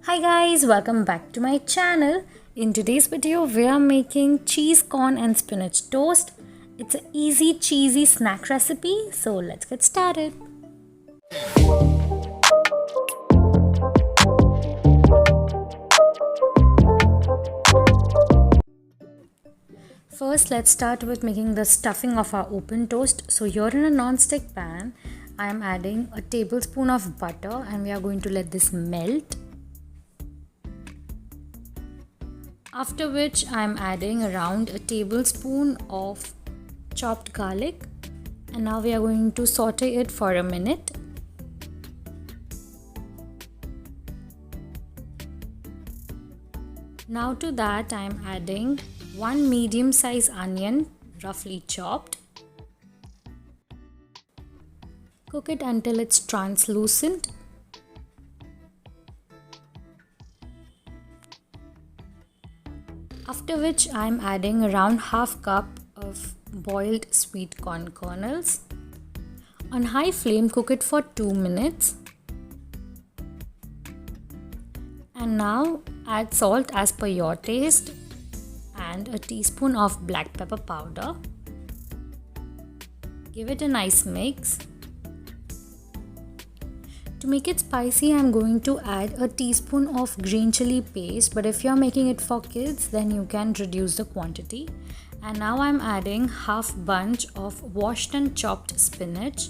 Hi guys, welcome back to my channel. In today's video, we are making cheese, corn and spinach toast. It's an easy cheesy snack recipe, so let's get started. First, let's start with making the stuffing of our open toast. So here in a non-stick pan, I am adding a tablespoon of butter and we are going to let this melt. After which I am adding around a tablespoon of chopped garlic, and now we are going to saute it for a minute. Now to that I am adding one medium size onion, roughly chopped. Cook it until it's translucent. After which I am adding around half cup of boiled sweet corn kernels. On high flame, cook it for 2 minutes. And now add salt as per your taste and a teaspoon of black pepper powder. Give it a nice mix. To make it spicy, I am going to add a teaspoon of green chilli paste, but if you are making it for kids, then you can reduce the quantity. And now I am adding half bunch of washed and chopped spinach.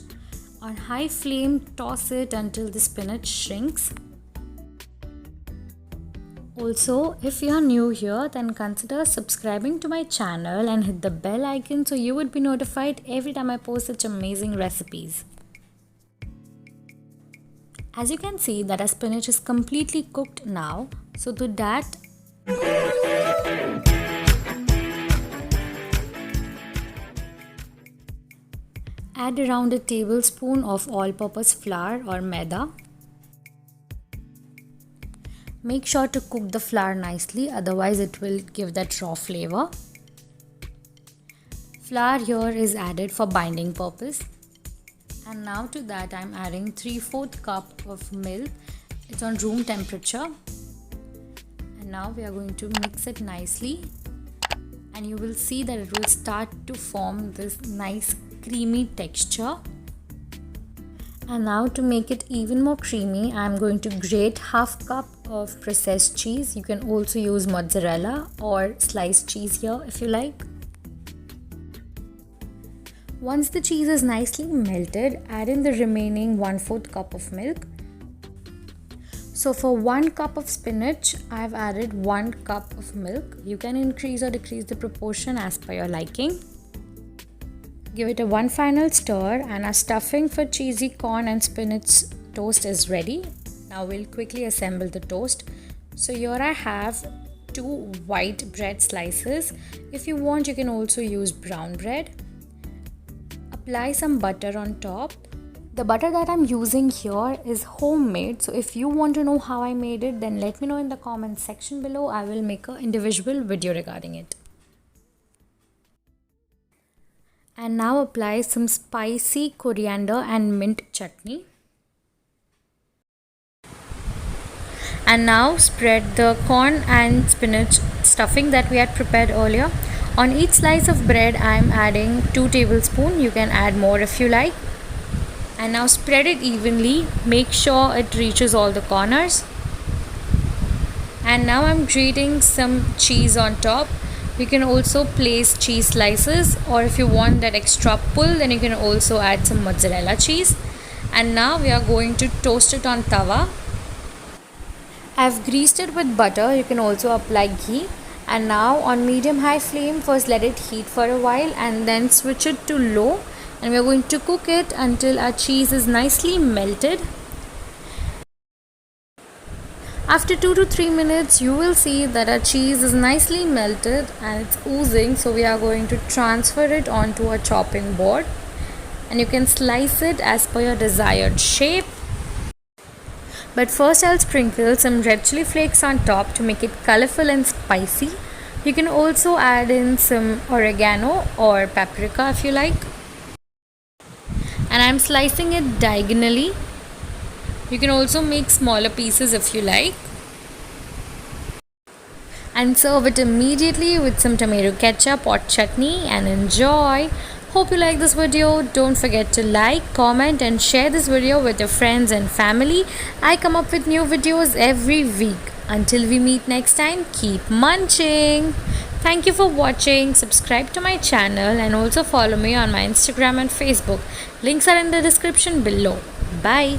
On high flame, toss it until the spinach shrinks. Also, if you are new here, then consider subscribing to my channel and hit the bell icon so you would be notified every time I post such amazing recipes. As you can see that our spinach is completely cooked now, so to that add around a tablespoon of all-purpose flour or maida. Make sure to cook the flour nicely, otherwise it will give that raw flavor. Flour here is added for binding purpose. And now to that I am adding 3/4 cup of milk. It's on room temperature. And now we are going to mix it nicely. And you will see that it will start to form this nice creamy texture. And now to make it even more creamy, I am going to grate half cup of processed cheese. You can also use mozzarella or sliced cheese here if you like. Once the cheese is nicely melted, add in the remaining 1/4 cup of milk. So for 1 cup of spinach, I have added 1 cup of milk. You can increase or decrease the proportion as per your liking. Give it a one final stir and our stuffing for cheesy corn and spinach toast is ready. Now we'll quickly assemble the toast. So here I have 2 white bread slices. If you want, you can also use brown bread. Apply some butter on top. The butter that I'm using here is homemade, so if you want to know how I made it, then let me know in the comment section below. I will make an individual video regarding it. And now apply some spicy coriander and mint chutney. And now spread the corn and spinach stuffing that we had prepared earlier. On each slice of bread, I am adding 2 tablespoons. You can add more if you like. And now spread it evenly. Make sure it reaches all the corners. And now I'm grating some cheese on top. You can also place cheese slices, or if you want that extra pull, then you can also add some mozzarella cheese. And now we are going to toast it on tawa. I've greased it with butter. You can also apply ghee. And now on medium-high flame, first let it heat for a while and then switch it to low, and we are going to cook it until our cheese is nicely melted. After 2 to 3 minutes, you will see that our cheese is nicely melted and it's oozing, so we are going to transfer it onto a chopping board, and you can slice it as per your desired shape. But first I'll sprinkle some red chili flakes on top to make it colorful and spicy. You can also add in some oregano or paprika if you like. And I'm slicing it diagonally. You can also make smaller pieces if you like. and serve it immediately with some tomato ketchup or chutney and enjoy. Hope you like this video. Don't forget to like, comment and share this video with your friends and family. I come up with new videos every week. Until we meet next time, keep munching. Thank you for watching. Subscribe to my channel and also follow me on my Instagram and Facebook. Links are in the description below. Bye.